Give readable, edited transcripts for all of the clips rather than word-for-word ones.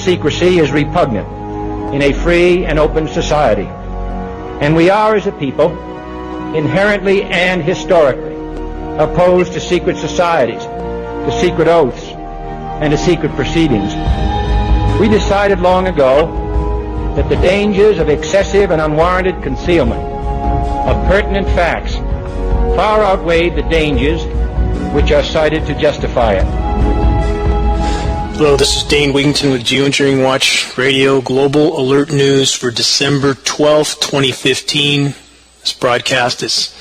secrecy is repugnant in a free and open society. And we are, as a people, inherently and historically opposed to secret societies, to secret oaths, and to secret proceedings. We decided long ago that the dangers of excessive and unwarranted concealment of pertinent facts far outweighed the dangers which are cited to justify it. Hello, this is Dane Wigington with GeoEngineering Watch Radio Global Alert News for December 12th, 2015. This broadcast is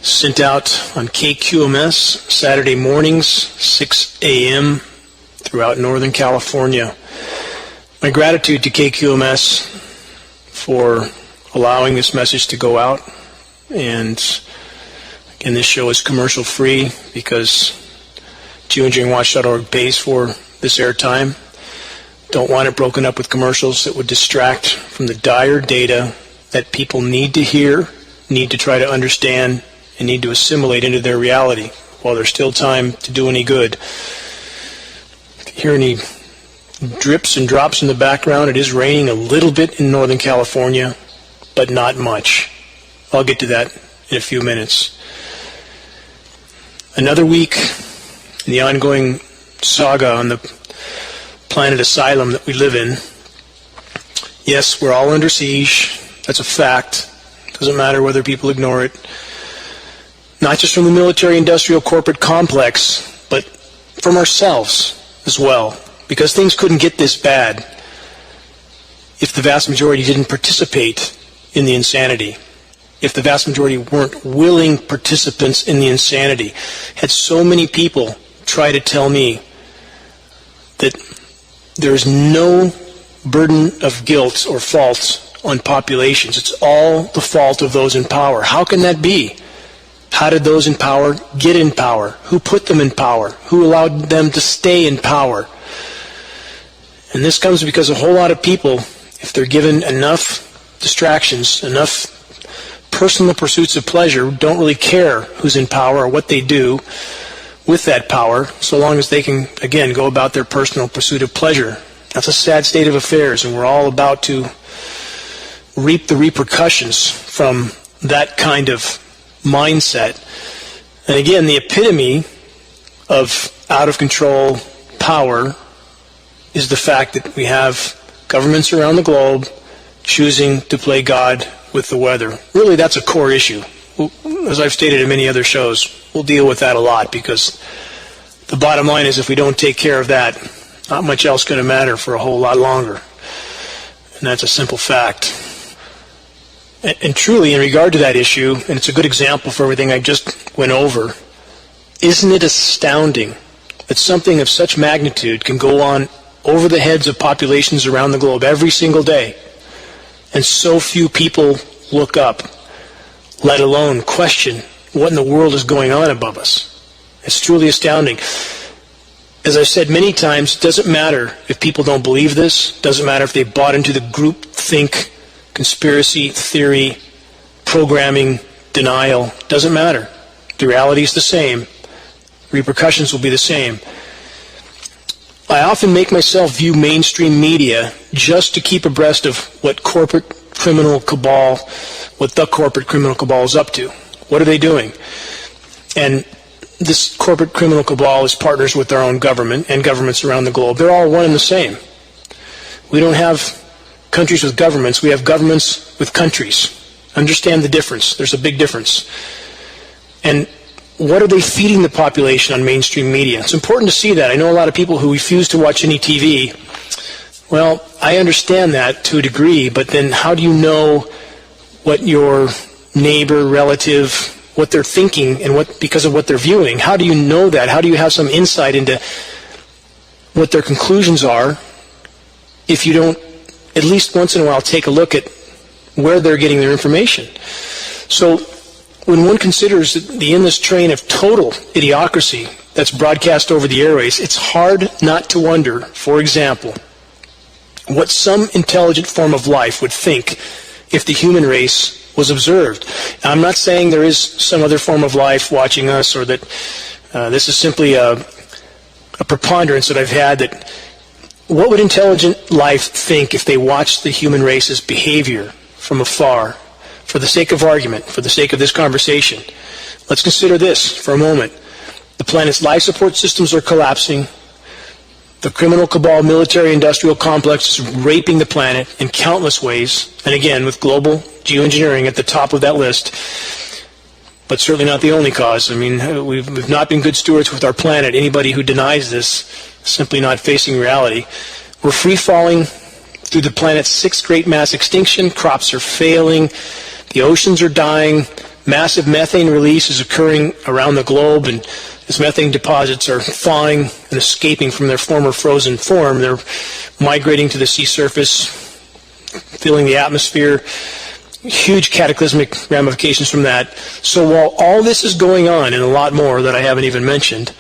sent out on KQMS Saturday mornings, 6 a.m. throughout Northern California. My gratitude to KQMS for allowing this message to go out. And again, this show is commercial free because GeoEngineeringWatch.org pays for this airtime. Don't want it broken up with commercials that would distract from the dire data that people need to hear, need to try to understand, and need to assimilate into their reality while there's still time to do any good. If you hear any drips and drops in the background, it is raining a little bit in Northern California, but not much. I'll get to that in a few minutes. Another week in the ongoing saga on the planet asylum that we live in. Yes, we're all under siege. That's a fact. Doesn't matter whether people ignore it. Not just from the military-industrial corporate complex, but from ourselves as well. Because things couldn't get this bad if the vast majority didn't participate in the insanity. If the vast majority weren't willing participants in the insanity. Had so many people try to tell me that there is no burden of guilt or fault on populations. It's all the fault of those in power. How can that be? How did those in power get in power? Who put them in power? Who allowed them to stay in power? And this comes because a whole lot of people, if they're given enough distractions, enough personal pursuits of pleasure, don't really care who's in power or what they do with that power, so long as they can, again, go about their personal pursuit of pleasure. That's a sad state of affairs, and we're all about to reap the repercussions from that kind of mindset. And again, the epitome of out-of-control power is the fact that we have governments around the globe choosing to play God with the weather. Really, that's a core issue. As I've stated in many other shows, we'll deal with that a lot because the bottom line is if we don't take care of that, not much else is going to matter for a whole lot longer. And that's a simple fact. And truly, in regard to that issue, and it's a good example for everything I just went over, isn't it astounding that something of such magnitude can go on over the heads of populations around the globe every single day, and so few people look up, let alone question what in the world is going on above us? It's truly astounding. As I've said many times, it doesn't matter if people don't believe this, doesn't matter if they bought into the groupthink, conspiracy theory, programming, denial, doesn't matter. The reality is the same. Repercussions will be the same. I often make myself view mainstream media just to keep abreast of what the corporate criminal cabal is up to. What are they doing? And this corporate criminal cabal is partners with their own government and governments around the globe. They're all one and the same. We don't have countries with governments. We have governments with countries. Understand the difference. There's a big difference. And what are they feeding the population on mainstream media? It's important to see that. I know a lot of people who refuse to watch any TV. Well, I understand that to a degree, but then how do you know what your neighbor, relative, what they're thinking and what because of what they're viewing? How do you know that? How do you have some insight into what their conclusions are if you don't at least once in a while take a look at where they're getting their information? So when one considers the endless train of total idiocracy that's broadcast over the airways, it's hard not to wonder, for example, what some intelligent form of life would think if the human race was observed. Now, I'm not saying there is some other form of life watching us or that this is simply a preponderance that I've had that What would intelligent life think if they watched the human race's behavior from afar? For the sake of argument, for the sake of this conversation, let's consider this for a moment. The planet's life support systems are collapsing. The criminal cabal military-industrial complex is raping the planet in countless ways, and again, with global geoengineering at the top of that list, but certainly not the only cause. I mean, we've not been good stewards with our planet. Anybody who denies this is simply not facing reality. We're free-falling through the planet's sixth great mass extinction. Crops are failing. The oceans are dying. Massive methane release is occurring around the globe, and as methane deposits are thawing and escaping from their former frozen form, they're migrating to the sea surface, filling the atmosphere. Huge cataclysmic ramifications from that. So while all this is going on, and a lot more that I haven't even mentioned,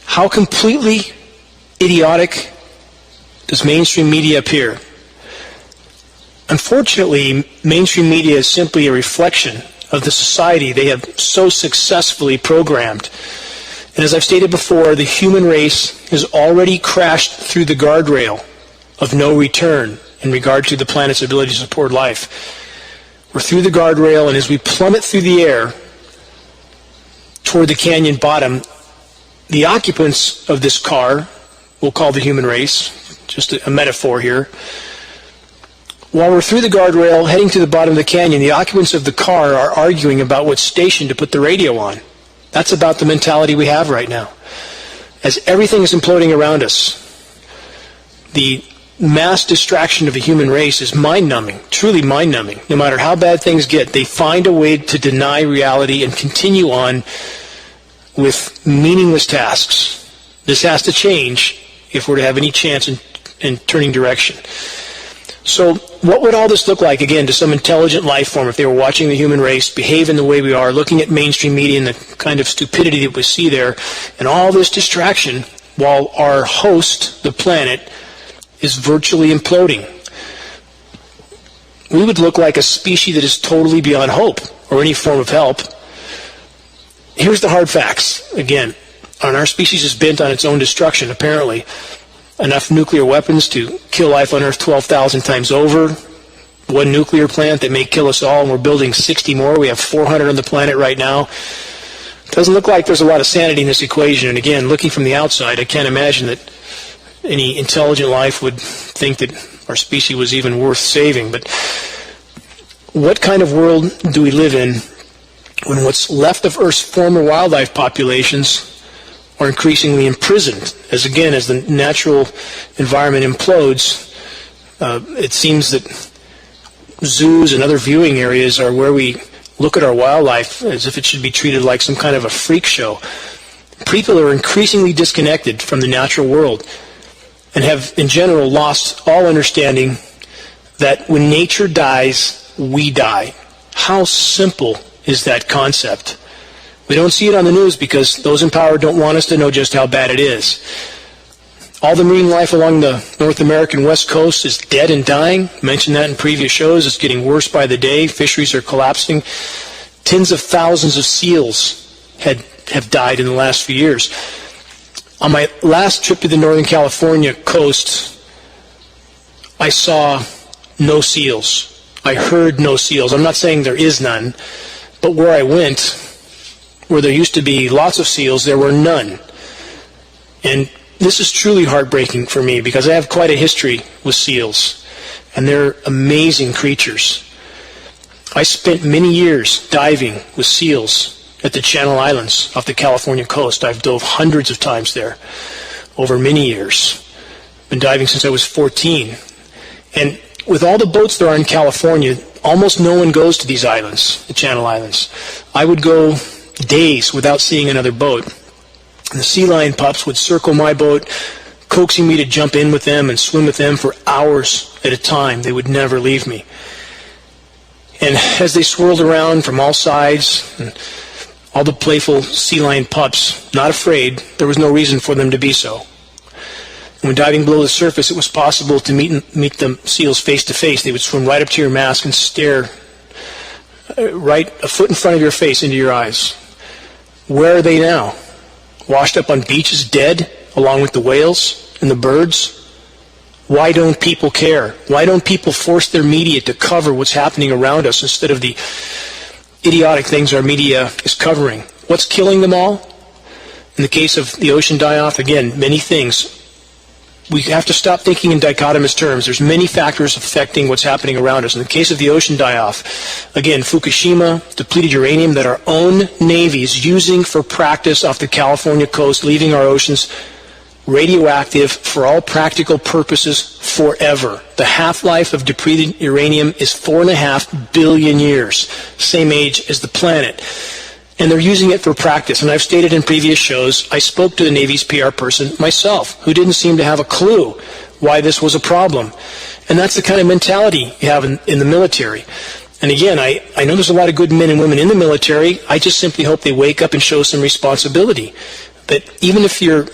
how completely idiotic does mainstream media appear? Unfortunately, mainstream media is simply a reflection of the society they have so successfully programmed. And as I've stated before, the human race has already crashed through the guardrail of no return in regard to the planet's ability to support life. We're through the guardrail, and as we plummet through the air toward the canyon bottom, the occupants of this car, we'll call the human race, just a metaphor here, while we're through the guardrail, heading to the bottom of the canyon, the occupants of the car are arguing about what station to put the radio on. That's about the mentality we have right now. As everything is imploding around us, the mass distraction of the human race is mind-numbing, truly mind-numbing. No matter how bad things get, they find a way to deny reality and continue on with meaningless tasks. This has to change if we're to have any chance in turning direction. So what would all this look like, again, to some intelligent life form if they were watching the human race behave in the way we are, looking at mainstream media and the kind of stupidity that we see there, and all this distraction while our host, the planet, is virtually imploding? We would look like a species that is totally beyond hope or any form of help. Here's the hard facts. Again, our species is bent on its own destruction, apparently. Enough nuclear weapons to kill life on Earth 12,000 times over. One nuclear plant that may kill us all, and we're building 60 more. We have 400 on the planet right now. It doesn't look like there's a lot of sanity in this equation. And again, looking from the outside, I can't imagine that any intelligent life would think that our species was even worth saving. But what kind of world do we live in when what's left of Earth's former wildlife populations are increasingly imprisoned? As the natural environment implodes, it seems that zoos and other viewing areas are where we look at our wildlife as if it should be treated like some kind of a freak show. People are increasingly disconnected from the natural world and have, in general, lost all understanding that when nature dies, we die. How simple is that concept? We don't see it on the news because those in power don't want us to know just how bad it is. All the marine life along the North American West Coast is dead and dying. I mentioned that in previous shows. It's getting worse by the day. Fisheries are collapsing. Tens of thousands of seals have died in the last few years. On my last trip to the Northern California coast, I saw no seals. I heard no seals. I'm not saying there is none, but where I went, where there used to be lots of seals, there were none. And this is truly heartbreaking for me because I have quite a history with seals, and they're amazing creatures. I spent many years diving with seals at the Channel Islands off the California coast. I've dove hundreds of times there over many years. Been diving since I was 14. And with all the boats there are in California, almost no one goes to these islands, the Channel Islands. I would go days without seeing another boat. And the sea lion pups would circle my boat, coaxing me to jump in with them and swim with them for hours at a time. They would never leave me. And as they swirled around from all sides, and all the playful sea lion pups, not afraid, there was no reason for them to be so. And when diving below the surface, it was possible to meet the seals face to face. They would swim right up to your mask and stare right a foot in front of your face into your eyes. Where are they now? Washed up on beaches, dead, along with the whales and the birds? Why don't people care? Why don't people force their media to cover what's happening around us instead of the idiotic things our media is covering? What's killing them all? In the case of the ocean die-off, again, many things. We have to stop thinking in dichotomous terms. There's many factors affecting what's happening around us. In the case of the ocean die-off, again, Fukushima, depleted uranium that our own Navy is using for practice off the California coast, leaving our oceans radioactive for all practical purposes forever. The half-life of depleted uranium is 4.5 billion years, same age as the planet. And they're using it for practice. And I've stated in previous shows, I spoke to the Navy's PR person myself, who didn't seem to have a clue why this was a problem. And that's the kind of mentality you have in the military. And again, I know there's a lot of good men and women in the military. I just simply hope they wake up and show some responsibility. That even if you're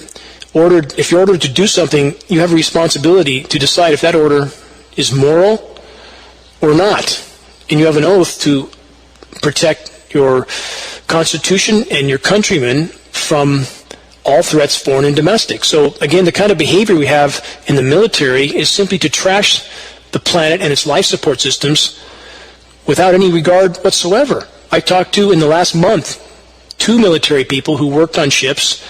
ordered to do something, you have a responsibility to decide if that order is moral or not. And you have an oath to protect your Constitution and your countrymen from all threats, foreign and domestic. So again, the kind of behavior we have in the military is simply to trash the planet and its life support systems without any regard whatsoever. I talked to, in the last month, 2 military people who worked on ships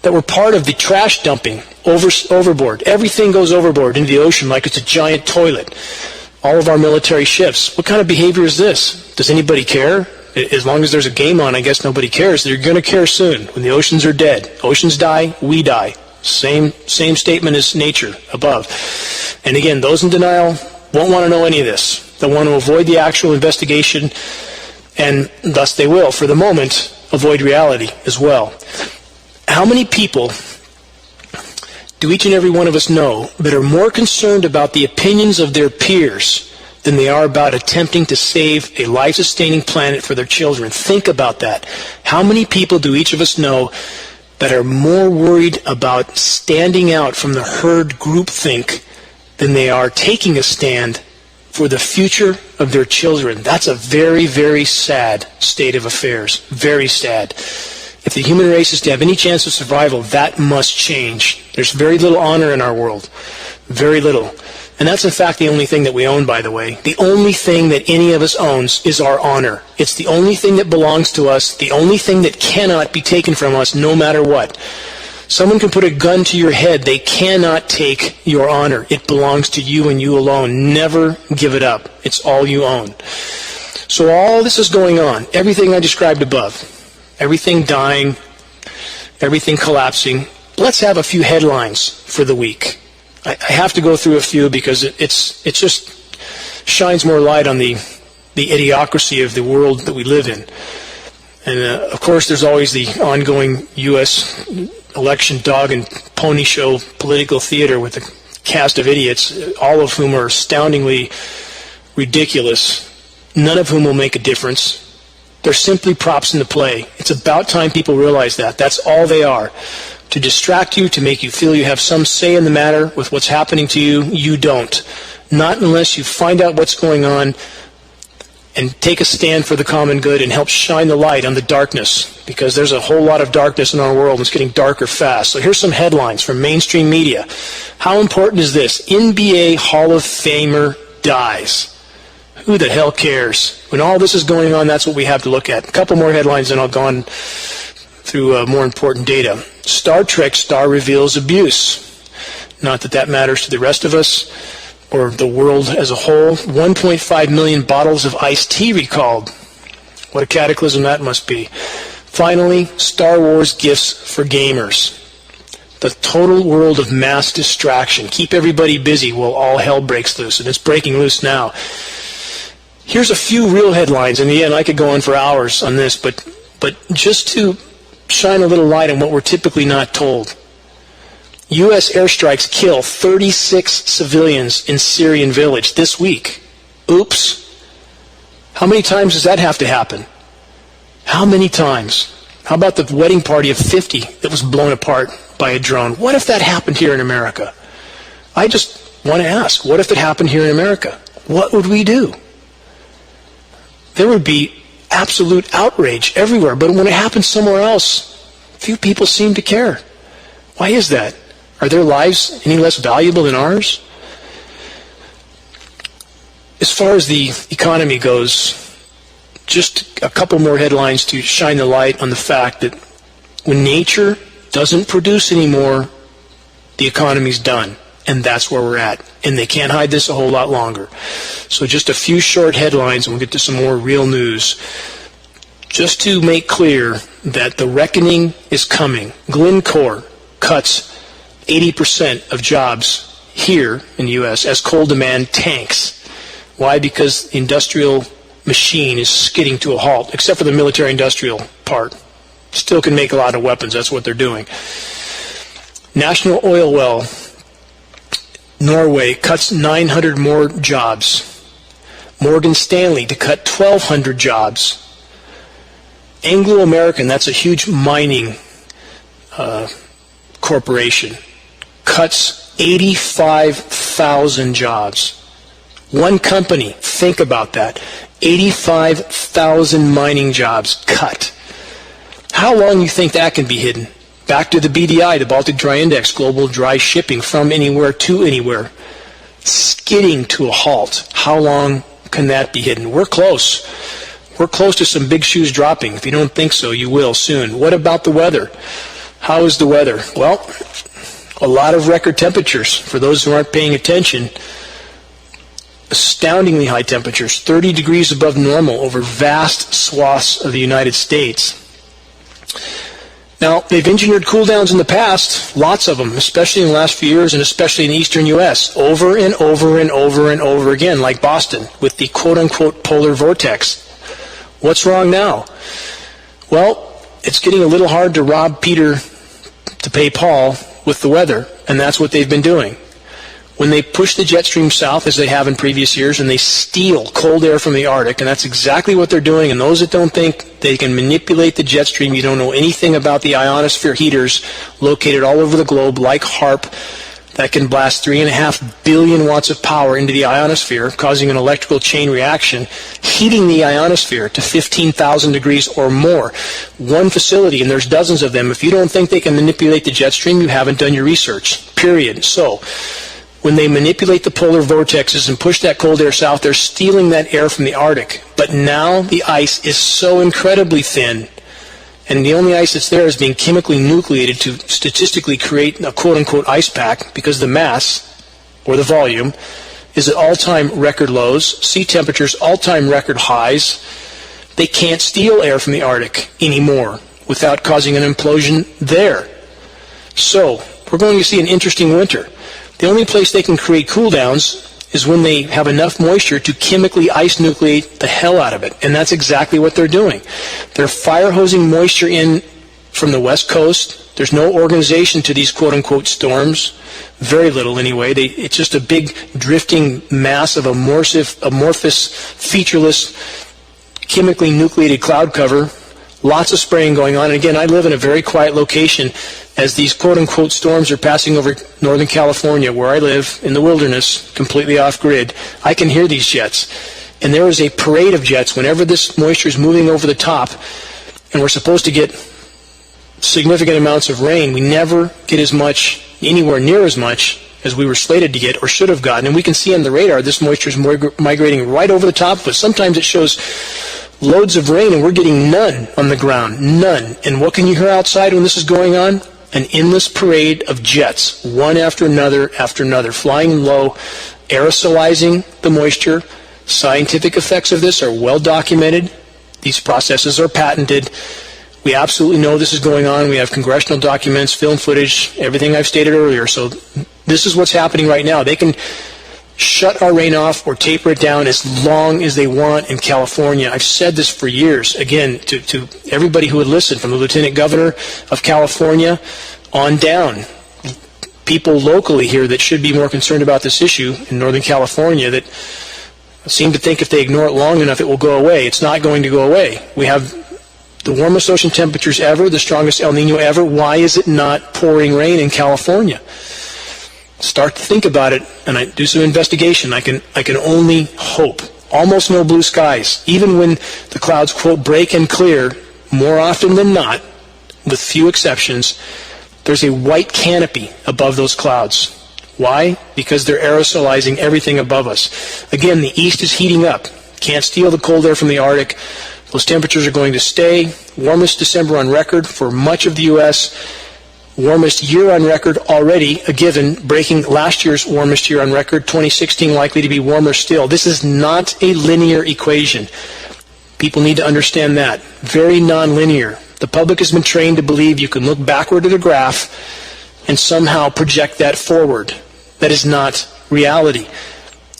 that were part of the trash dumping overboard. Everything goes overboard into the ocean like it's a giant toilet. All of our military ships. What kind of behavior is this? Does anybody care? As long as there's a game on, I guess nobody cares. They're going to care soon when the oceans are dead. Oceans die, we die. Same statement as nature above. And again, those in denial won't want to know any of this. They'll want to avoid the actual investigation, and thus they will, for the moment, avoid reality as well. How many people do each and every one of us know that are more concerned about the opinions of their peers than they are about attempting to save a life-sustaining planet for their children? Think about that. How many people do each of us know that are more worried about standing out from the herd groupthink than they are taking a stand for the future of their children? That's a very, very sad state of affairs. Very sad. If the human race is to have any chance of survival, that must change. There's very little honor in our world. Very little. And that's in fact the only thing that we own, by the way. The only thing that any of us owns is our honor. It's the only thing that belongs to us, the only thing that cannot be taken from us no matter what. Someone can put a gun to your head. They cannot take your honor. It belongs to you and you alone. Never give it up. It's all you own. So all this is going on. Everything I described above. Everything dying. Everything collapsing. Let's have a few headlines for the week. I have to go through a few because it just shines more light on the idiocracy of the world that we live in. And of course, there's always the ongoing U.S. election dog and pony show political theater with a cast of idiots, all of whom are astoundingly ridiculous, none of whom will make a difference. They're simply props in the play. It's about time people realize that. That's all they are. To distract you, to make you feel you have some say in the matter with what's happening to you. You don't. Not unless you find out what's going on and take a stand for the common good and help shine the light on the darkness, because there's a whole lot of darkness in our world and it's getting darker fast. So here's some headlines from mainstream media. How important is this? NBA Hall of Famer dies. Who the hell cares? When all this is going on, that's what we have to look at. A couple more headlines and I'll go on through more important data. Star Trek star reveals abuse. Not that that matters to the rest of us or the world as a whole. 1.5 million bottles of iced tea recalled. What a cataclysm that must be. Finally, Star Wars gifts for gamers. The total world of mass distraction. Keep everybody busy while all hell breaks loose, and it's breaking loose now. Here's a few real headlines, and again, I could go on for hours on this, but just to shine a little light on what we're typically not told. U.S. airstrikes kill 36 civilians in Syrian village this week. Oops. How many times does that have to happen? How many times? How about the wedding party of 50 that was blown apart by a drone? What if that happened here in America? I just want to ask, what if it happened here in America? What would we do? There would be absolute outrage everywhere. But when it happens somewhere else, few people seem to care. Why is that? Are their lives any less valuable than ours? As far as the economy goes, just a couple more headlines to shine the light on the fact that when nature doesn't produce anymore, the economy's done. And that's where we're at. And they can't hide this a whole lot longer. So just a few short headlines, and we'll get to some more real news. Just to make clear that the reckoning is coming. Glencore cuts 80% of jobs here in the U.S. as coal demand tanks. Why? Because the industrial machine is skidding to a halt, except for the military-industrial part. Still can make a lot of weapons. That's what they're doing. National Oil Well, Norway, cuts 900 more jobs. Morgan Stanley to cut 1,200 jobs. Anglo-American, that's a huge mining corporation, cuts 85,000 jobs. One company, think about that. 85,000 mining jobs cut. How long do you think that can be hidden? Back to the BDI, the Baltic Dry Index, global dry shipping from anywhere to anywhere, skidding to a halt. How long can that be hidden? We're close. We're close to some big shoes dropping. If you don't think so, you will soon. What about the weather? How is the weather? Well, a lot of record temperatures. For those who aren't paying attention, astoundingly high temperatures, 30 degrees above normal over vast swaths of the United States. Now, they've engineered cool downs in the past, lots of them, especially in the last few years and especially in the eastern U.S., over and over and over and over again, like Boston, with the quote-unquote polar vortex. What's wrong now? Well, it's getting a little hard to rob Peter to pay Paul with the weather, and that's what they've been doing. When they push the jet stream south, as they have in previous years, and they steal cold air from the Arctic, and that's exactly what they're doing, and those that don't think they can manipulate the jet stream, you don't know anything about the ionosphere heaters located all over the globe, like HAARP, that can blast 3.5 billion watts of power into the ionosphere, causing an electrical chain reaction, heating the ionosphere to 15,000 degrees or more. One facility, and there's dozens of them. If you don't think they can manipulate the jet stream, you haven't done your research, period. So, when they manipulate the polar vortexes and push that cold air south, they're stealing that air from the Arctic. But now the ice is so incredibly thin, and the only ice that's there is being chemically nucleated to statistically create a quote-unquote ice pack, because the mass, or the volume, is at all-time record lows, sea temperatures all-time record highs. They can't steal air from the Arctic anymore without causing an implosion there. So, we're going to see an interesting winter. The only place they can create cool downs is when they have enough moisture to chemically ice nucleate the hell out of it. And that's exactly what they're doing. They're fire hosing moisture in from the west coast. There's no organization to these quote-unquote storms. Very little anyway. It's just a big drifting mass of amorphous, featureless, chemically nucleated cloud cover. Lots of spraying going on. And again, I live in a very quiet location. As these quote-unquote storms are passing over Northern California, where I live, in the wilderness, completely off-grid, I can hear these jets. And there is a parade of jets whenever this moisture is moving over the top, and we're supposed to get significant amounts of rain. We never get as much, anywhere near as much, as we were slated to get or should have gotten. And we can see on the radar this moisture is migrating right over the top, but sometimes it shows loads of rain, and we're getting none on the ground. None. And what can you hear outside when this is going on? An endless parade of jets, one after another, flying low, aerosolizing the moisture. Scientific effects of this are well documented. These processes are patented. We absolutely know this is going on. We have congressional documents, film footage, everything I've stated earlier. So this is what's happening right now. They can shut our rain off or taper it down as long as they want in California. I've said this for years, again, to everybody who would listen, from the Lieutenant Governor of California on down. People locally here that should be more concerned about this issue in Northern California that seem to think if they ignore it long enough it will go away. It's not going to go away. We have the warmest ocean temperatures ever, the strongest El Nino ever. Why is it not pouring rain in California? Start to think about it, and I do some investigation. I can only hope. Almost no blue skies. Even when the clouds, quote, break and clear, more often than not, with few exceptions, there's a white canopy above those clouds. Why? Because they're aerosolizing everything above us. Again, the east is heating up. Can't steal the cold air from the Arctic. Those temperatures are going to stay. Warmest December on record for much of the U.S. Warmest year on record already, a given, breaking last year's warmest year on record. 2016 likely to be warmer still. This is not a linear equation. People need to understand that. Very non-linear. The public has been trained to believe you can look backward at a graph and somehow project that forward. That is not reality.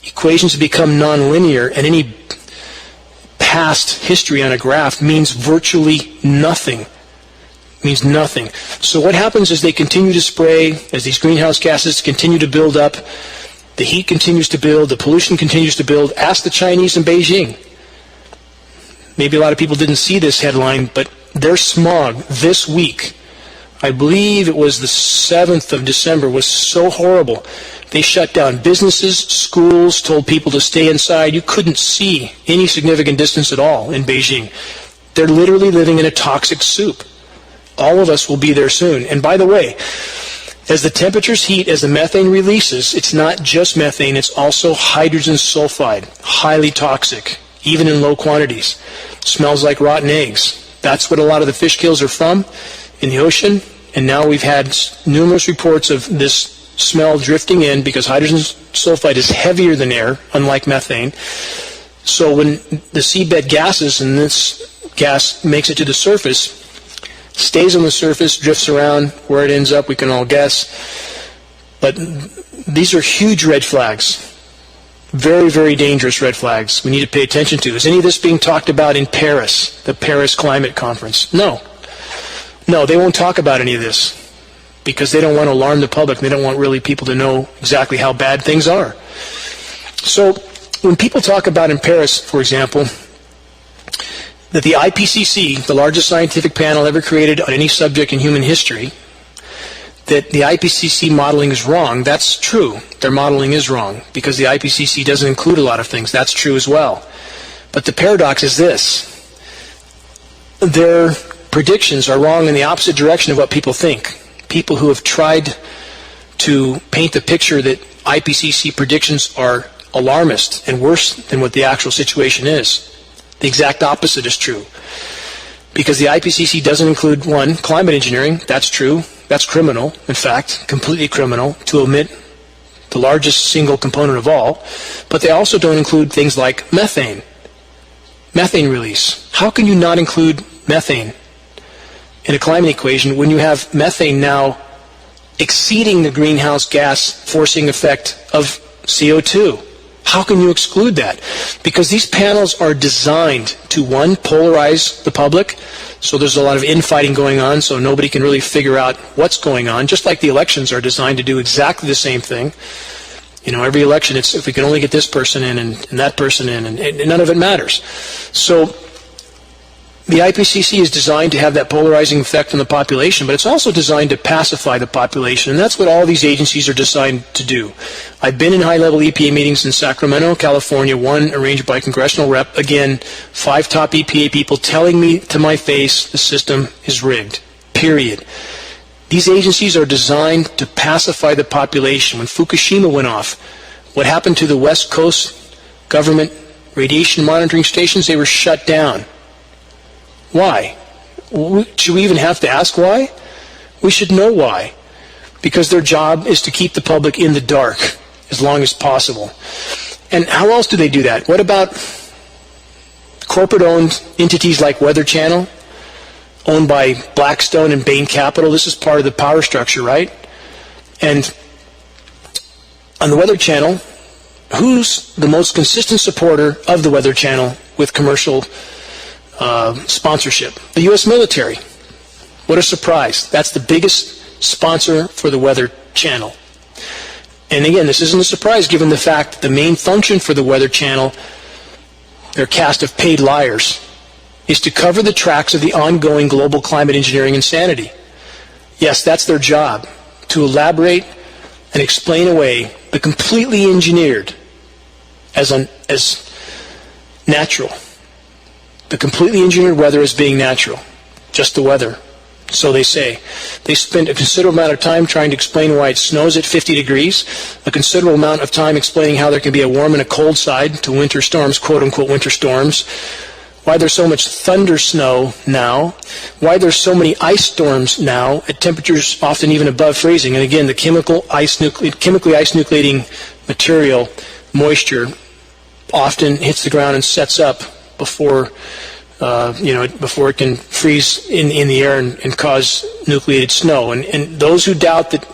Equations have become non-linear, and any past history on a graph means virtually nothing. Means nothing. So what happens is they continue to spray, as these greenhouse gases continue to build up, the heat continues to build, the pollution continues to build. Ask the Chinese in Beijing. Maybe a lot of people didn't see this headline, but their smog this week, I believe it was the 7th of December, was so horrible. They shut down businesses, schools, told people to stay inside. You couldn't see any significant distance at all in Beijing. They're literally living in a toxic soup. All of us will be there soon. And by the way, as the temperatures heat, as the methane releases, it's not just methane, it's also hydrogen sulfide, highly toxic, even in low quantities. Smells like rotten eggs. That's what a lot of the fish kills are from, in the ocean. And now we've had numerous reports of this smell drifting in because hydrogen sulfide is heavier than air, unlike methane. So when the seabed gases and this gas makes it to the surface, stays on the surface, drifts around, where it ends up we can all guess. But these are huge red flags. Very, very dangerous red flags we need to pay attention to. Is any of this being talked about in Paris, the Paris Climate Conference? No. No, they won't talk about any of this because they don't want to alarm the public. They don't want really people to know exactly how bad things are. So when people talk about in Paris, for example, that the IPCC, the largest scientific panel ever created on any subject in human history, that the IPCC modeling is wrong, that's true. Their modeling is wrong because the IPCC doesn't include a lot of things. That's true as well. But the paradox is this. Their predictions are wrong in the opposite direction of what people think. People who have tried to paint the picture that IPCC predictions are alarmist and worse than what the actual situation is. The exact opposite is true. Because the IPCC doesn't include, one, climate engineering. That's true. That's criminal, in fact, completely criminal, to omit the largest single component of all. But they also don't include things like methane. Methane release. How can you not include methane in a climate equation when you have methane now exceeding the greenhouse gas forcing effect of CO2? How can you exclude that? Because these panels are designed to, one, polarize the public, so there's a lot of infighting going on, so nobody can really figure out what's going on, just like the elections are designed to do exactly the same thing. You know, every election, it's if we can only get this person in and that person in, and none of it matters. So the IPCC is designed to have that polarizing effect on the population, but it's also designed to pacify the population, and that's what all these agencies are designed to do. I've been in high-level EPA meetings in Sacramento, California, one arranged by congressional rep, again, 5 top EPA people telling me to my face the system is rigged, period. These agencies are designed to pacify the population. When Fukushima went off, what happened to the West Coast government radiation monitoring stations? They were shut down. Why? Should we even have to ask why? We should know why. Because their job is to keep the public in the dark as long as possible. And how else do they do that? What about corporate-owned entities like Weather Channel, owned by Blackstone and Bain Capital? This is part of the power structure, right? And on the Weather Channel, who's the most consistent supporter of the Weather Channel with commercial sponsorship? The U.S. military. What a surprise. That's the biggest sponsor for the Weather Channel. And again, this isn't a surprise given the fact that the main function for the Weather Channel, their cast of paid liars, is to cover the tracks of the ongoing global climate engineering insanity. Yes, that's their job, to elaborate and explain away the completely engineered as natural. The completely engineered weather as being natural. Just the weather. So they say. They spend a considerable amount of time trying to explain why it snows at 50 degrees, a considerable amount of time explaining how there can be a warm and a cold side to winter storms, quote-unquote winter storms, why there's so much thunder snow now, why there's so many ice storms now at temperatures often even above freezing. And again, the chemically ice nucleating material, moisture, often hits the ground and sets up before before it can freeze in the air and cause nucleated snow. And those who doubt that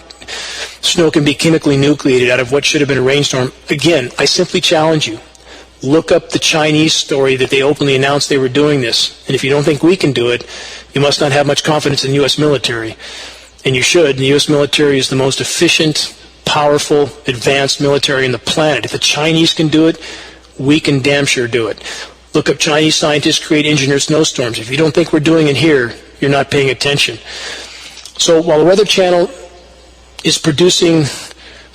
snow can be chemically nucleated out of what should have been a rainstorm, again, I simply challenge you. Look up the Chinese story that they openly announced they were doing this. And if you don't think we can do it, you must not have much confidence in the U.S. military. And you should. The U.S. military is the most efficient, powerful, advanced military on the planet. If the Chinese can do it, we can damn sure do it. Look up Chinese scientists create engineered snowstorms. If you don't think we're doing it here, you're not paying attention. So while the Weather Channel is producing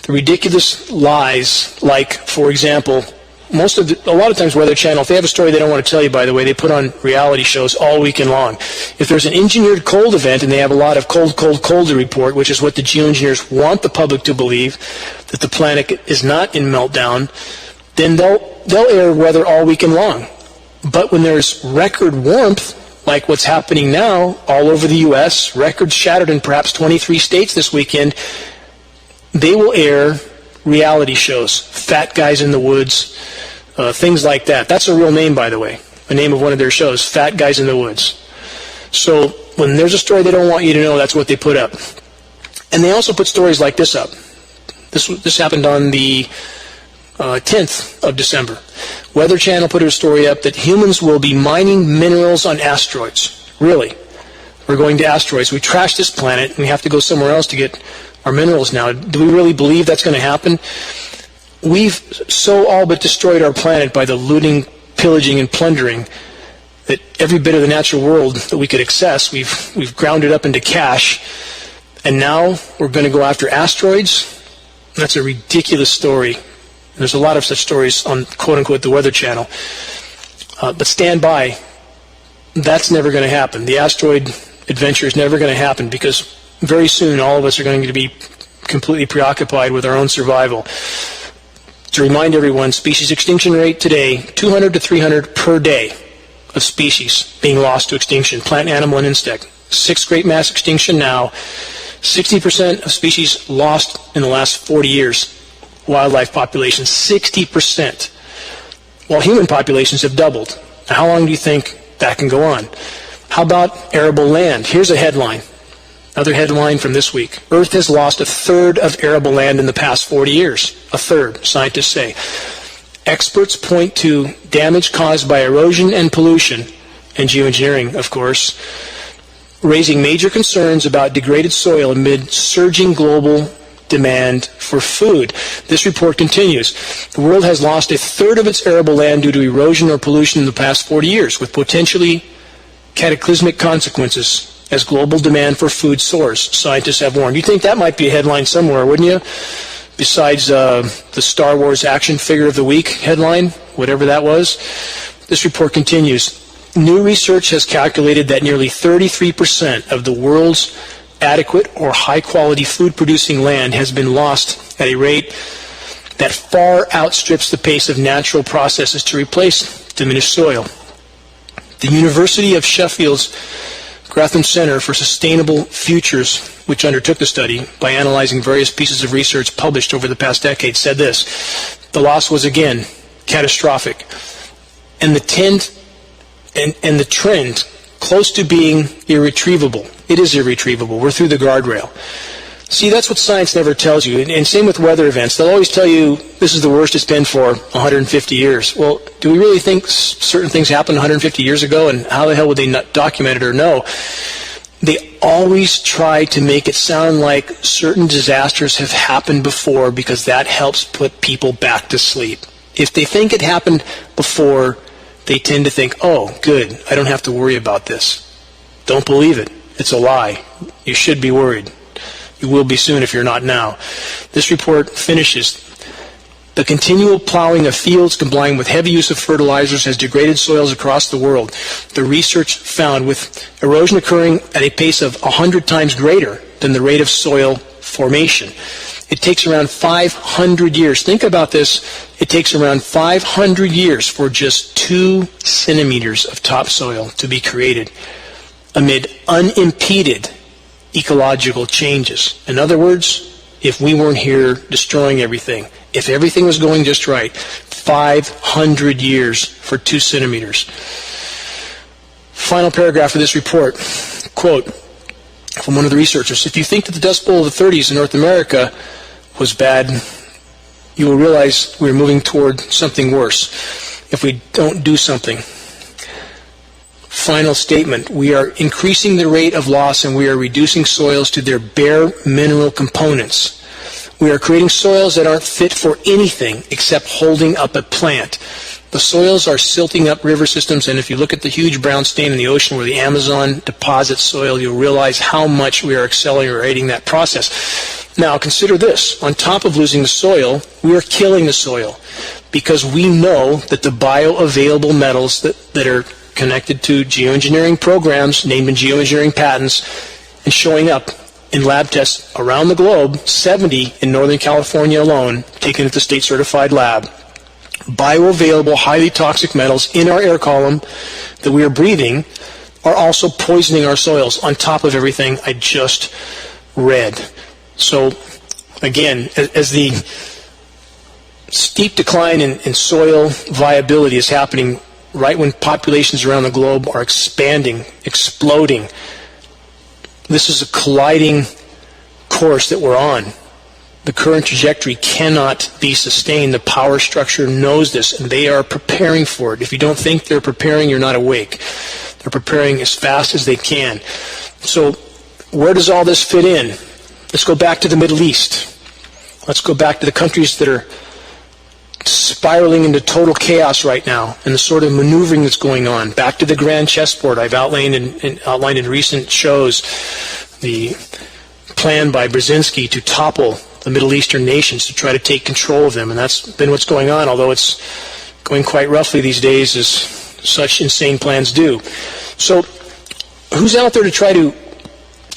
the ridiculous lies, like, for example, a lot of times Weather Channel, if they have a story they don't want to tell you, by the way, they put on reality shows all weekend long. If there's an engineered cold event and they have a lot of cold to report, which is what the geoengineers want the public to believe, that the planet is not in meltdown, then they'll air weather all weekend long. But when there's record warmth, like what's happening now all over the U.S., records shattered in perhaps 23 states this weekend, they will air reality shows, Fat Guys in the Woods, things like that. That's a real name, by the way, the name of one of their shows, Fat Guys in the Woods. So when there's a story they don't want you to know, that's what they put up. And they also put stories like this up. This happened on the 10th of December. Weather Channel put a story up that humans will be mining minerals on asteroids. Really? We're going to asteroids. We trashed this planet, and we have to go somewhere else to get our minerals now. Do we really believe that's going to happen? We've so all but destroyed our planet by the looting, pillaging, and plundering that every bit of the natural world that we could access, we've ground it up into cash. And now we're going to go after asteroids? That's a ridiculous story. There's a lot of such stories on, quote-unquote, the Weather Channel. But stand by. That's never going to happen. The asteroid adventure is never going to happen because very soon all of us are going to be completely preoccupied with our own survival. To remind everyone, species extinction rate today, 200 to 300 per day of species being lost to extinction, plant, animal, and insect. Sixth great mass extinction now. 60% of species lost in the last 40 years. Wildlife population, 60%, while human populations have doubled. Now, how long do you think that can go on? How about arable land? Here's a headline. Another headline from this week. Earth has lost a third of arable land in the past 40 years. A third, scientists say. Experts point to damage caused by erosion and pollution, and geoengineering, of course, raising major concerns about degraded soil amid surging global demand for food. This report continues. The world has lost a third of its arable land due to erosion or pollution in the past 40 years, with potentially cataclysmic consequences as global demand for food soars, scientists have warned. You think that might be a headline somewhere, wouldn't you? Besides the Star Wars action figure of the week headline, whatever that was. This report continues. New research has calculated that nearly 33% of the world's adequate or high-quality food-producing land has been lost at a rate that far outstrips the pace of natural processes to replace diminished soil. The University of Sheffield's Grantham Center for Sustainable Futures, which undertook the study by analyzing various pieces of research published over the past decade, said this: the loss was again catastrophic, and the trend close to being irretrievable. It is irretrievable. We're through the guardrail. See, that's what science never tells you. And same with weather events. They'll always tell you this is the worst it's been for 150 years. Well, do we really think certain things happened 150 years ago, and how the hell would they not document it or know? They always try to make it sound like certain disasters have happened before because that helps put people back to sleep. If they think it happened before, they tend to think, oh, good, I don't have to worry about this. Don't believe it. It's a lie. You should be worried. You will be soon if you're not now. This report finishes. The continual plowing of fields combined with heavy use of fertilizers has degraded soils across the world. The research found with erosion occurring at a pace of 100 times greater than the rate of soil formation. It takes around 500 years. Think about this. It takes around 500 years for just 2 centimeters of topsoil to be created amid unimpeded ecological changes. In other words, if we weren't here destroying everything, if everything was going just right, 500 years for 2 centimeters. Final paragraph of this report, quote from one of the researchers: if you think that the Dust Bowl of the 30s in North America was bad, you will realize we're moving toward something worse if we don't do something. Final statement: we are increasing the rate of loss and we are reducing soils to their bare mineral components. We are creating soils that aren't fit for anything except holding up a plant. The soils are silting up river systems, and if you look at the huge brown stain in the ocean where the Amazon deposits soil, you'll realize how much we are accelerating that process. Now, consider this. On top of losing the soil, we are killing the soil because we know that the bioavailable metals that are connected to geoengineering programs, named in geoengineering patents, and showing up in lab tests around the globe, 70 in Northern California alone, taken at the state-certified lab, bioavailable, highly toxic metals in our air column that we are breathing are also poisoning our soils on top of everything I just read. So, again, as the steep decline in soil viability is happening right when populations around the globe are expanding, exploding, this is a colliding course that we're on. The current trajectory cannot be sustained. The power structure knows this, and they are preparing for it. If you don't think they're preparing, you're not awake. They're preparing as fast as they can. So where does all this fit in? Let's go back to the Middle East. Let's go back to the countries that are spiraling into total chaos right now and the sort of maneuvering that's going on. Back to the grand chessboard I've outlined in recent shows, the plan by Brzezinski to topple the Middle Eastern nations to try to take control of them, and that's been what's going on, although it's going quite roughly these days, as such insane plans do. So who's out there to try to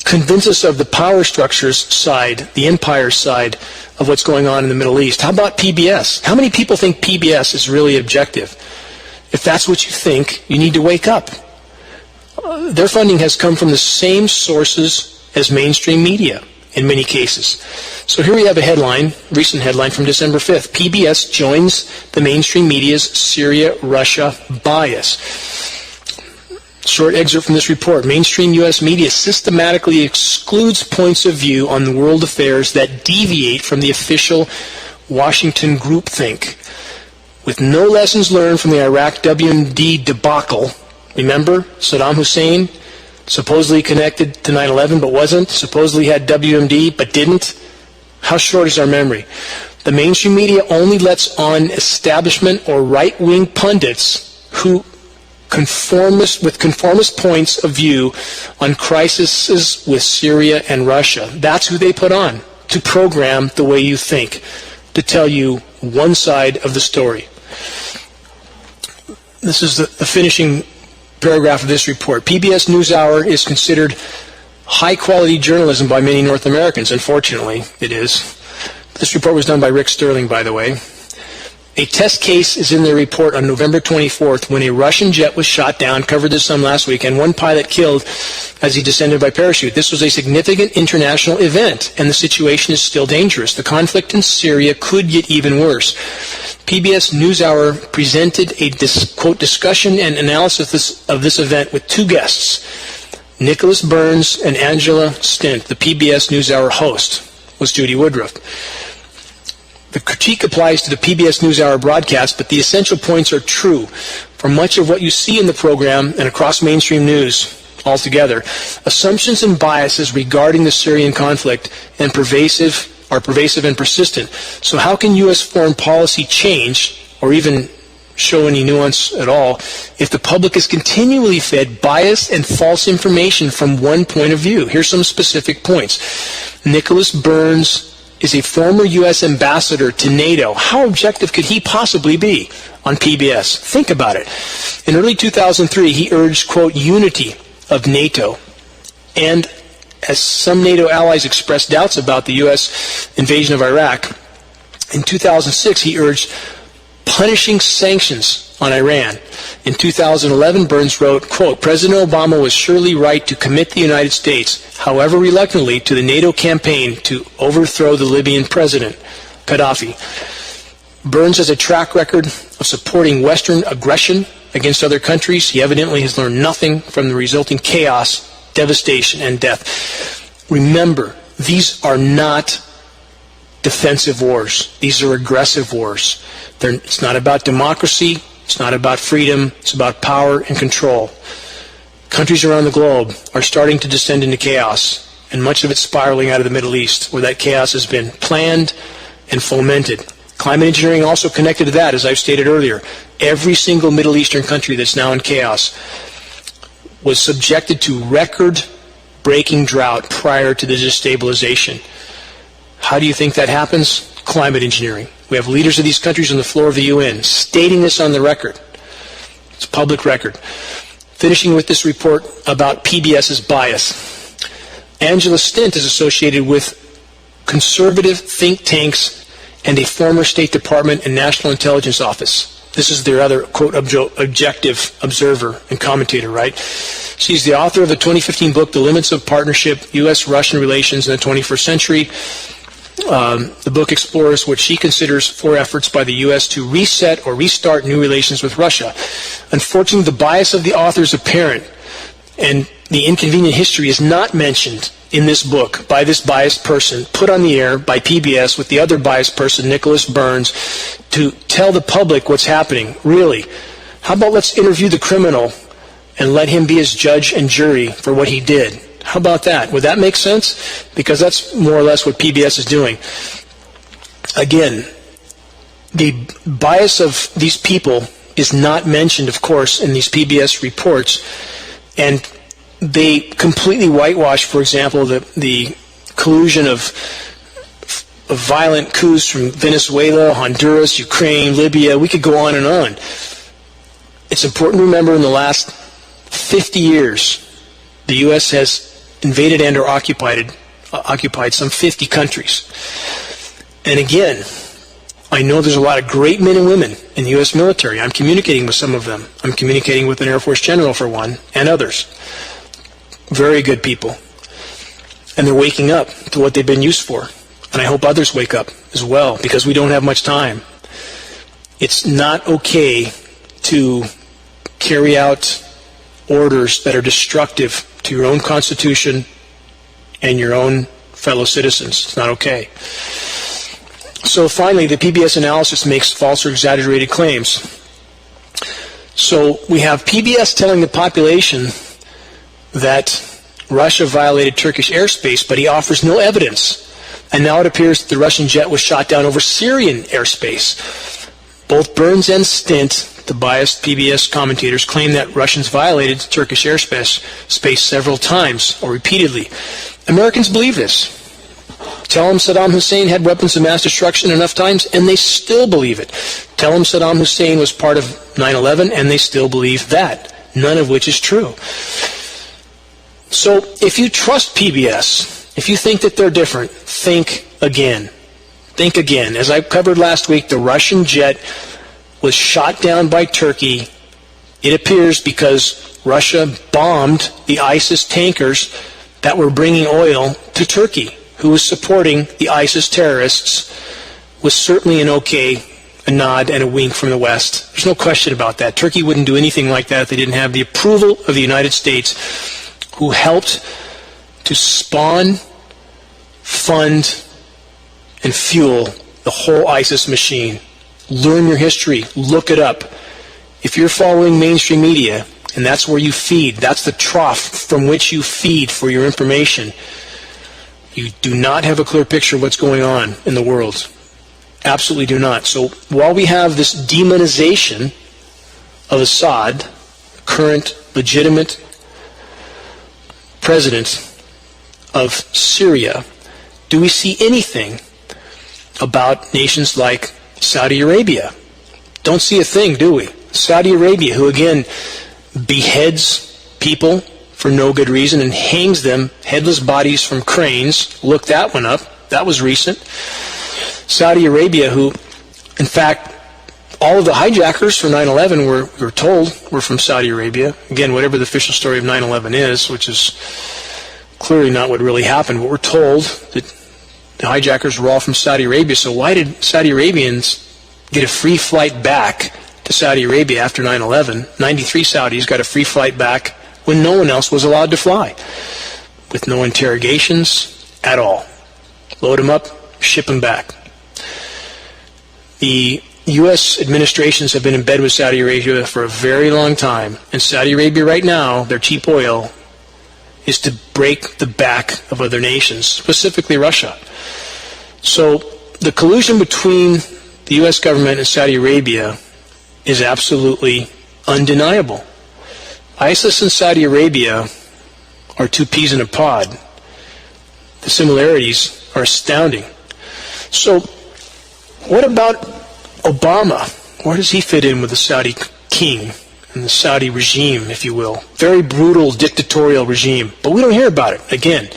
convince us of the power structures side, the empire side of what's going on in the Middle East? How about PBS? How many people think PBS is really objective? If that's what you think, you need to wake up. Their funding has come from the same sources as mainstream media in many cases. So here we have a headline, recent headline from December 5th. PBS joins the mainstream media's Syria-Russia bias. Short excerpt from this report. Mainstream U.S. media systematically excludes points of view on the world affairs that deviate from the official Washington groupthink. With no lessons learned from the Iraq WMD debacle, remember Saddam Hussein, supposedly connected to 9/11 but wasn't, supposedly had WMD but didn't? How short is our memory? The mainstream media only lets on establishment or right-wing pundits who with conformist points of view on crises with Syria and Russia. That's who they put on to program the way you think, to tell you one side of the story. This is the finishing paragraph of this report. PBS NewsHour is considered high-quality journalism by many North Americans. Unfortunately, it is. This report was done by Rick Sterling, by the way. A test case is in their report on November 24th when a Russian jet was shot down, covered this some last week, and one pilot killed as he descended by parachute. This was a significant international event, and the situation is still dangerous. The conflict in Syria could get even worse. PBS NewsHour presented a quote, discussion and analysis of this event with 2 guests, Nicholas Burns and Angela Stint. The PBS NewsHour host was Judy Woodruff. The critique applies to the PBS NewsHour broadcast, but the essential points are true for much of what you see in the program and across mainstream news altogether. Assumptions and biases regarding the Syrian conflict are pervasive and persistent. So how can U.S. foreign policy change, or even show any nuance at all, if the public is continually fed biased and false information from one point of view? Here's some specific points. Nicholas Burns is a former U.S. ambassador to NATO. How objective could he possibly be on PBS? Think about it. In early 2003, he urged, quote, unity of NATO. And as some NATO allies expressed doubts about the U.S. invasion of Iraq, in 2006, he urged punishing sanctions on Iran. In 2011, Burns wrote, quote, President Obama was surely right to commit the United States, however reluctantly, to the NATO campaign to overthrow the Libyan president, Gaddafi. Burns has a track record of supporting Western aggression against other countries. He evidently has learned nothing from the resulting chaos, devastation, and death. Remember, these are not defensive wars. These are aggressive wars. It's not about democracy. It's not about freedom. It's about power and control. Countries around the globe are starting to descend into chaos, and much of it spiraling out of the Middle East, where that chaos has been planned and fomented. Climate engineering also connected to that, as I've stated earlier. Every single Middle Eastern country that's now in chaos was subjected to record-breaking drought prior to the destabilization. How do you think that happens? Climate engineering. We have leaders of these countries on the floor of the UN stating this on the record. It's a public record. Finishing with this report about PBS's bias. Angela Stint is associated with conservative think tanks and a former State Department and National Intelligence Office. This is their other, quote, objective observer and commentator, right? She's the author of the 2015 book, The Limits of Partnership, U.S.-Russian Relations in the 21st Century. The book explores what she considers 4 efforts by the U.S. to reset or restart new relations with Russia. Unfortunately, the bias of the author is apparent, and the inconvenient history is not mentioned in this book by this biased person, put on the air by PBS with the other biased person, Nicholas Burns, to tell the public what's happening. Really, how about let's interview the criminal and let him be his judge and jury for what he did? How about that? Would that make sense? Because that's more or less what PBS is doing. Again, the bias of these people is not mentioned, of course, in these PBS reports. And they completely whitewash, for example, the collusion of violent coups from Venezuela, Honduras, Ukraine, Libya. We could go on and on. It's important to remember in the last 50 years, the U.S. has invaded and or occupied some 50 countries. And again, I know there's a lot of great men and women in the U.S. military. I'm communicating with some of them. I'm communicating with an Air Force general, for one, and others. Very good people. And they're waking up to what they've been used for. And I hope others wake up as well, because we don't have much time. It's not okay to carry out orders that are destructive to your own constitution and your own fellow citizens. It's not okay. So finally, the PBS analysis makes false or exaggerated claims. So we have PBS telling the population that Russia violated Turkish airspace, but he offers no evidence. And now it appears that the Russian jet was shot down over Syrian airspace. Both Burns and Stint, the biased PBS commentators, claim that Russians violated Turkish airspace several times or repeatedly. Americans believe this. Tell them Saddam Hussein had weapons of mass destruction enough times, and they still believe it. Tell them Saddam Hussein was part of 9/11, and they still believe that, none of which is true. So if you trust PBS, if you think that they're different, think again. Think again. As I covered last week, the Russian jet was shot down by Turkey, it appears, because Russia bombed the ISIS tankers that were bringing oil to Turkey, who was supporting the ISIS terrorists, was certainly a nod and a wink from the West. There's no question about that. Turkey wouldn't do anything like that if they didn't have the approval of the United States, who helped to spawn, fund, and fuel the whole ISIS machine. Learn your history. Look it up. If you're following mainstream media, and that's where you feed, that's the trough from which you feed for your information, you do not have a clear picture of what's going on in the world. Absolutely do not. So while we have this demonization of Assad, current legitimate president of Syria, do we see anything about nations like Saudi Arabia. Don't see a thing, do we? Saudi Arabia, who again beheads people for no good reason and hangs them, headless bodies from cranes. Look that one up. That was recent. Saudi Arabia, who, in fact, all of the hijackers for 9/11 we're told were from Saudi Arabia. Again, whatever the official story of 9/11 is, which is clearly not what really happened, but we're told that the hijackers were all from Saudi Arabia. So why did Saudi Arabians get a free flight back to Saudi Arabia after 9/11? 93 Saudis got a free flight back when no one else was allowed to fly, with no interrogations at all. Load them up, ship them back. The U.S. administrations have been in bed with Saudi Arabia for a very long time, and Saudi Arabia right now, their cheap oil, is to break the back of other nations, specifically Russia. So the collusion between the U.S. government and Saudi Arabia is absolutely undeniable. ISIS and Saudi Arabia are two peas in a pod. The similarities are astounding. So what about Obama? Where does he fit in with the Saudi king and the Saudi regime, if you will? Very brutal dictatorial regime. But we don't hear about it, again,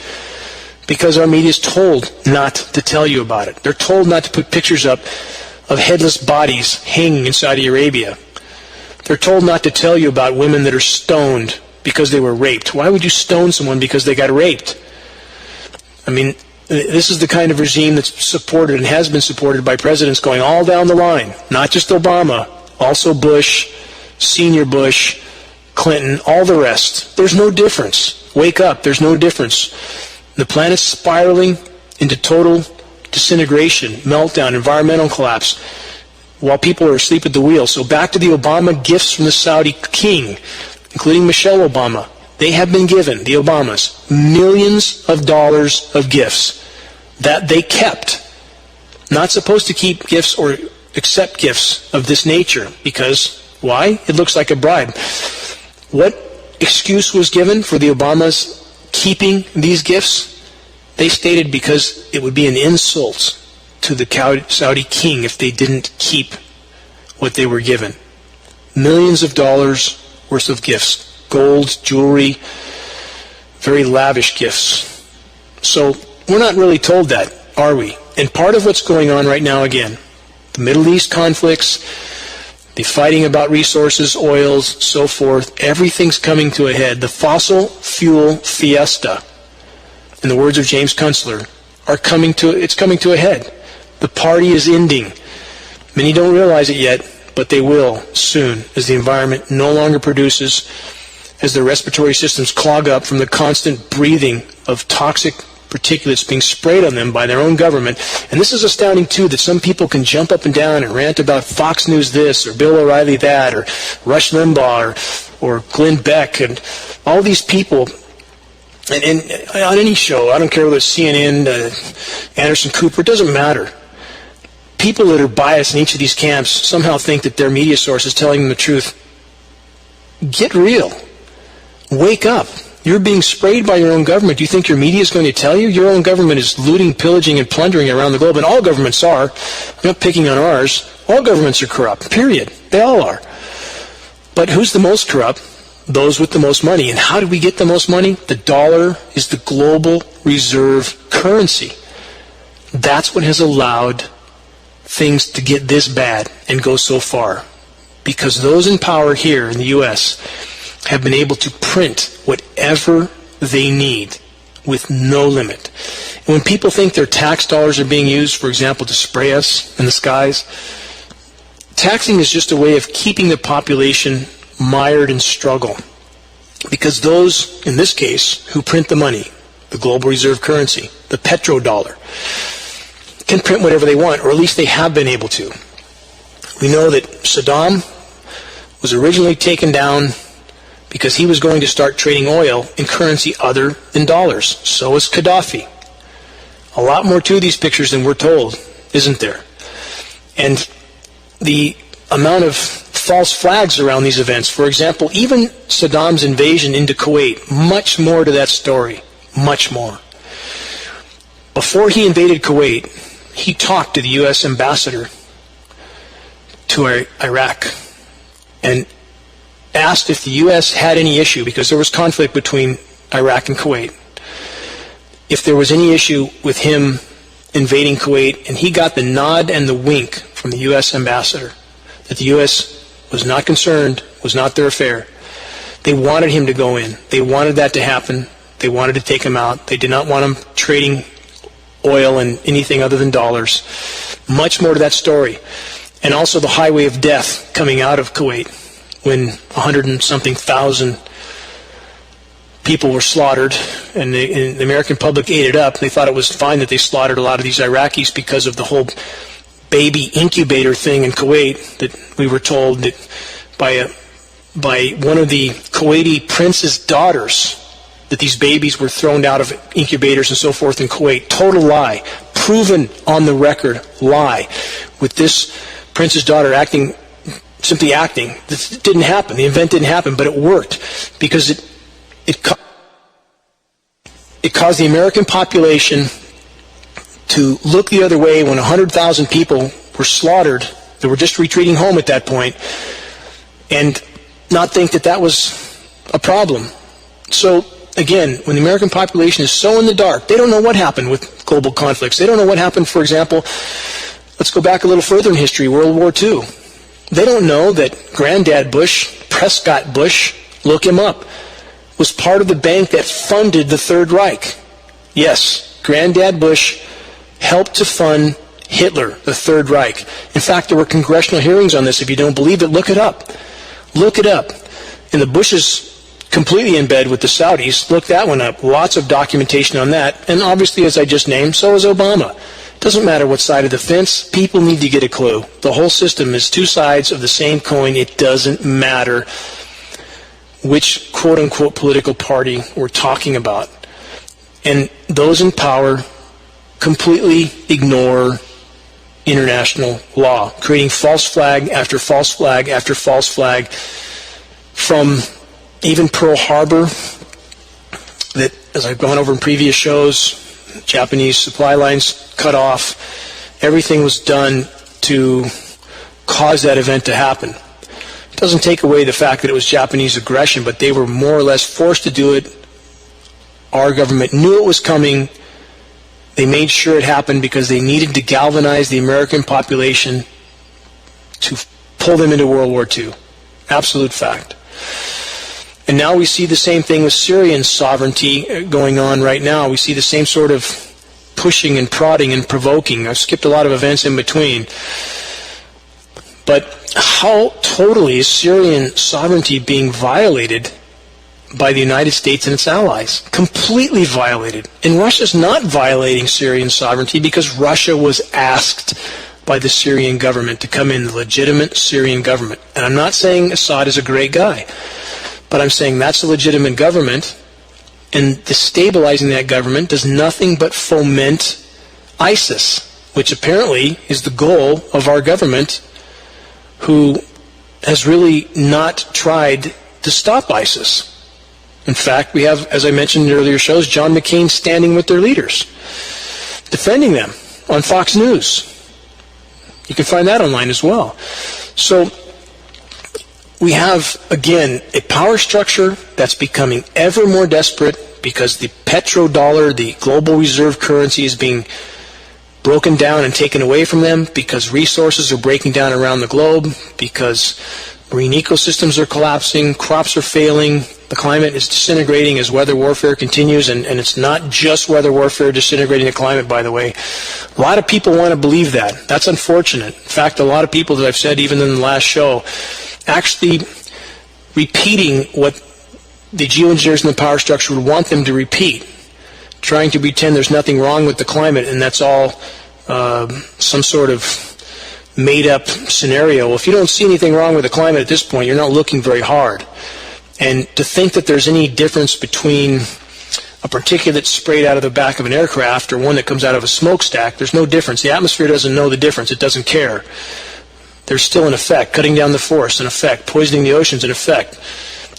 because our media is told not to tell you about it. They're told not to put pictures up of headless bodies hanging in Saudi Arabia. They're told not to tell you about women that are stoned because they were raped. Why would you stone someone because they got raped? I mean, this is the kind of regime that's supported and has been supported by presidents going all down the line. Not just Obama, also Bush, Senior Bush, Clinton, all the rest. There's no difference. Wake up, there's no difference. The planet's spiraling into total disintegration, meltdown, environmental collapse, while people are asleep at the wheel. So back to the Obama gifts from the Saudi king, including Michelle Obama. They have been given, the Obamas, millions of dollars of gifts that they kept. Not supposed to keep gifts or accept gifts of this nature because, why? It looks like a bribe. What excuse was given for the Obamas keeping these gifts? They stated because it would be an insult to the Saudi king if they didn't keep what they were given. Millions of dollars worth of gifts. Gold, jewelry, very lavish gifts. So we're not really told that, are we? And part of what's going on right now, again, the Middle East conflicts, the fighting about resources, oils, so forth, everything's coming to a head. The fossil fuel fiesta, in the words of James Kunstler, it's coming to a head. The party is ending. Many don't realize it yet, but they will soon, as the environment no longer produces, as their respiratory systems clog up from the constant breathing of toxic particulates being sprayed on them by their own government. And this is astounding, too, that some people can jump up and down and rant about Fox News this, or Bill O'Reilly that, or Rush Limbaugh, or Glenn Beck, and all these people. And on any show, I don't care whether it's CNN, Anderson Cooper, it doesn't matter. People that are biased in each of these camps somehow think that their media source is telling them the truth. Get real. Wake up. You're being sprayed by your own government. Do you think your media is going to tell you? Your own government is looting, pillaging, and plundering around the globe, and all governments are. I'm not picking on ours. All governments are corrupt, period. They all are. But who's the most corrupt? Those with the most money. And how do we get the most money? The dollar is the global reserve currency. That's what has allowed things to get this bad and go so far. Because those in power here in the U.S. have been able to print whatever they need with no limit. And when people think their tax dollars are being used, for example, to spray us in the skies, taxing is just a way of keeping the population mired in struggle. Because those, in this case, who print the money, the global reserve currency, the petrodollar, can print whatever they want, or at least they have been able to. We know that Saddam was originally taken down because he was going to start trading oil in currency other than dollars. So was Gaddafi. A lot more to these pictures than we're told, isn't there? And the amount of false flags around these events, for example, even Saddam's invasion into Kuwait, much more to that story, much more. Before he invaded Kuwait, he talked to the U.S. ambassador to Iraq and asked if the U.S. had any issue, because there was conflict between Iraq and Kuwait, if there was any issue with him invading Kuwait, and he got the nod and the wink from the U.S. ambassador that the U.S. was not concerned, was not their affair. They wanted him to go in. They wanted that to happen. They wanted to take him out. They did not want him trading oil and anything other than dollars. Much more to that story. And also the highway of death coming out of Kuwait when 100 and something thousand people were slaughtered, and the American public ate it up. They thought it was fine that they slaughtered a lot of these Iraqis because of the whole baby incubator thing in Kuwait that we were told that by one of the Kuwaiti prince's daughters, that these babies were thrown out of incubators and so forth in Kuwait. Total lie. Proven on the record lie. With this prince's daughter simply acting. This didn't happen. The event didn't happen, but it worked because it caused the American population to look the other way when 100,000 people were slaughtered. They were just retreating home at that point, and not think that that was a problem. So, again, when the American population is so in the dark, they don't know what happened with global conflicts. They don't know what happened, for example, let's go back a little further in history, World War II. They don't know that Granddad Bush, Prescott Bush, look him up, was part of the bank that funded the Third Reich. Yes, Granddad Bush helped to fund Hitler, the Third Reich. In fact, there were congressional hearings on this. If you don't believe it, look it up. Look it up. And the Bushes completely in bed with the Saudis. Look that one up. Lots of documentation on that. And obviously, as I just named, so is Obama. Doesn't matter what side of the fence. People need to get a clue. The whole system is two sides of the same coin. It doesn't matter which quote-unquote political party we're talking about. And those in power completely ignore international law, creating false flag after false flag after false flag, from even Pearl Harbor, that, as I've gone over in previous shows, Japanese supply lines cut off. Everything was done to cause that event to happen. It doesn't take away the fact that it was Japanese aggression, but they were more or less forced to do it. Our government knew it was coming. They made sure it happened because they needed to galvanize the American population to pull them into World War II. Absolute fact. And now we see the same thing with Syrian sovereignty going on right now. We see the same sort of pushing and prodding and provoking. I've skipped a lot of events in between. But how totally is Syrian sovereignty being violated by the United States and its allies? Completely violated. And Russia's not violating Syrian sovereignty because Russia was asked by the Syrian government to come in, the legitimate Syrian government. And I'm not saying Assad is a great guy, but I'm saying that's a legitimate government, and destabilizing that government does nothing but foment ISIS, which apparently is the goal of our government, who has really not tried to stop ISIS. In fact, we have, as I mentioned in earlier shows, John McCain standing with their leaders, defending them on Fox News. You can find that online as well. So we have, again, a power structure that's becoming ever more desperate because the petrodollar, the global reserve currency, is being broken down and taken away from them, because resources are breaking down around the globe, because marine ecosystems are collapsing, crops are failing, the climate is disintegrating as weather warfare continues, and it's not just weather warfare disintegrating the climate, by the way. A lot of people want to believe that. That's unfortunate. In fact, a lot of people, that I've said even in the last show, actually repeating what the geoengineers in the power structure would want them to repeat, trying to pretend there's nothing wrong with the climate and that's all some sort of made-up scenario. Well, if you don't see anything wrong with the climate at this point, you're not looking very hard. And to think that there's any difference between a particulate sprayed out of the back of an aircraft or one that comes out of a smokestack, there's no difference. The atmosphere doesn't know the difference. It doesn't care. There's still an effect. Cutting down the forest, an effect. Poisoning the oceans, an effect.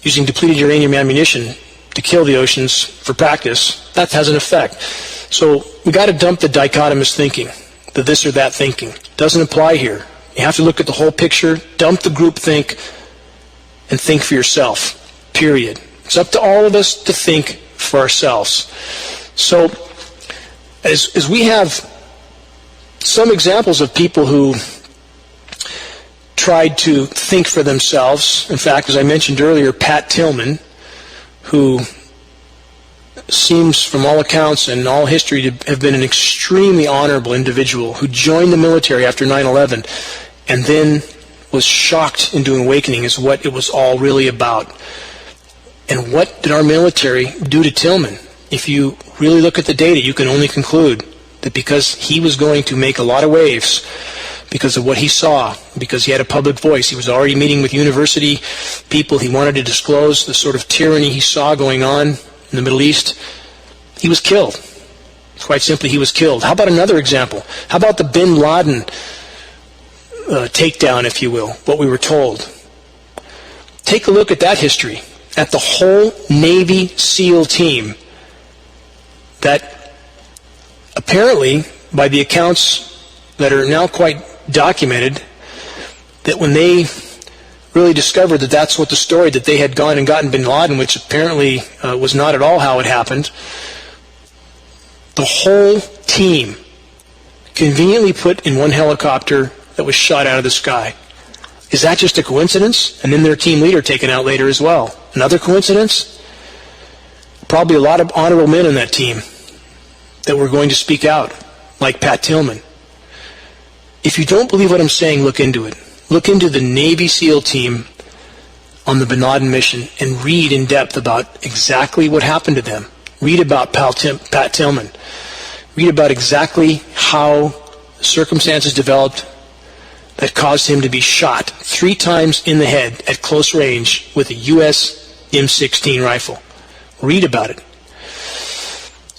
Using depleted uranium ammunition to kill the oceans for practice, that has an effect. So we got to dump the dichotomous thinking. the this or that thinking. It doesn't apply here. You have to look at the whole picture, dump the group think, and think for yourself, period. It's up to all of us to think for ourselves. So, as we have some examples of people who tried to think for themselves, in fact, as I mentioned earlier, Pat Tillman, who seems from all accounts and all history to have been an extremely honorable individual who joined the military after 9/11 and then was shocked into an awakening as what it was all really about. And what did our military do to Tillman? If you really look at the data, you can only conclude that because he was going to make a lot of waves, because of what he saw, because he had a public voice, he was already meeting with university people, he wanted to disclose the sort of tyranny he saw going on in the Middle East, he was killed. Quite simply, he was killed. How about another example? How about the bin Laden takedown, if you will, what we were told? Take a look at that history, at the whole Navy SEAL team that apparently, by the accounts that are now quite documented, that when they really discovered that that's what the story, that they had gone and gotten bin Laden, which apparently was not at all how it happened, the whole team conveniently put in one helicopter that was shot out of the sky. Is that just a coincidence? And then their team leader taken out later as well. Another coincidence? Probably a lot of honorable men on that team that were going to speak out, like Pat Tillman. If you don't believe what I'm saying, look into it. Look into the Navy SEAL team on the bin Laden mission and read in depth about exactly what happened to them. Read about Pat Tillman. Read about exactly how circumstances developed that caused him to be shot 3 times in the head at close range with a U.S. M16 rifle. Read about it.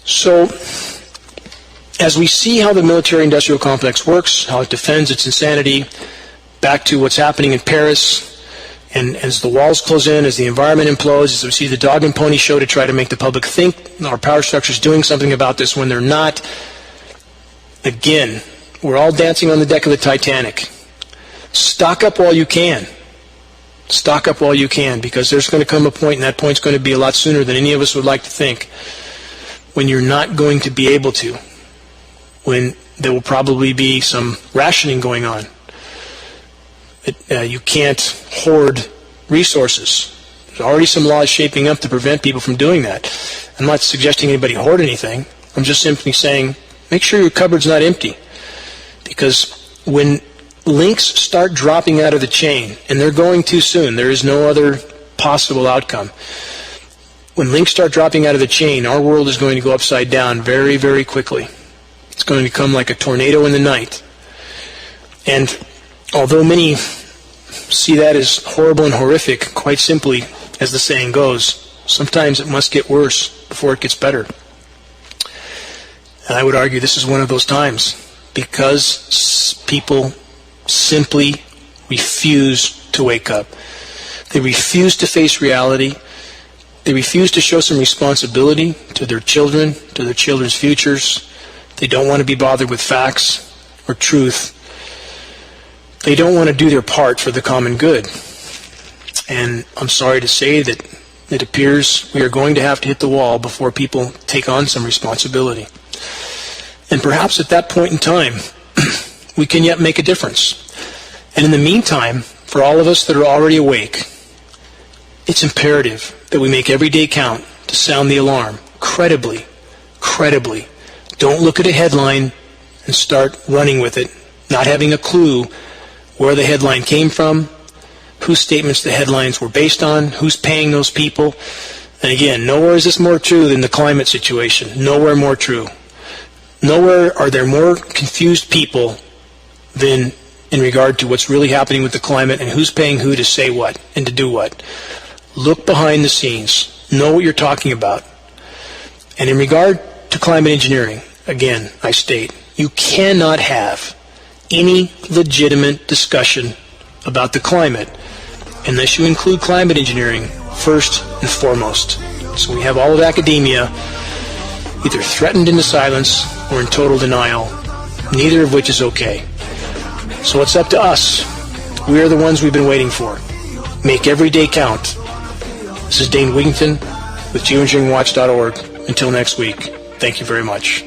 So, as we see how the military-industrial complex works, how it defends its insanity, back to what's happening in Paris, and as the walls close in, as the environment implodes, as we see the dog and pony show to try to make the public think our power structure is doing something about this when they're not, again, we're all dancing on the deck of the Titanic. Stock up while you can. Stock up while you can, because there's going to come a point, and that point's going to be a lot sooner than any of us would like to think, when you're not going to be able to, when there will probably be some rationing going on. You can't hoard resources. There's already some laws shaping up to prevent people from doing that. I'm not suggesting anybody hoard anything. I'm just simply saying, make sure your cupboard's not empty. Because when links start dropping out of the chain, and they're going too soon, there is no other possible outcome. When links start dropping out of the chain, our world is going to go upside down very, very quickly. It's going to come like a tornado in the night. And although many see that as horrible and horrific, quite simply, as the saying goes, sometimes it must get worse before it gets better. And I would argue this is one of those times, because people simply refuse to wake up. They refuse to face reality. They refuse to show some responsibility to their children, to their children's futures. They don't want to be bothered with facts or truth. They don't want to do their part for the common good. And I'm sorry to say that it appears we are going to have to hit the wall before people take on some responsibility. And perhaps at that point in time, we can yet make a difference. And in the meantime, for all of us that are already awake, it's imperative that we make every day count to sound the alarm credibly. Don't look at a headline and start running with it, not having a clue where the headline came from, whose statements the headlines were based on, who's paying those people. And again, nowhere is this more true than the climate situation. Nowhere more true. Nowhere are there more confused people than in regard to what's really happening with the climate and who's paying who to say what and to do what. Look behind the scenes. Know what you're talking about. And in regard to climate engineering, again, I state, you cannot have any legitimate discussion about the climate unless you include climate engineering first and foremost. So we have all of academia either threatened into silence or in total denial neither of which is okay. So it's up to us. We are the ones we've been waiting for. Make every day count. This is Dane Wigington with GeoEngineeringWatch.org. Until next week, thank you very much.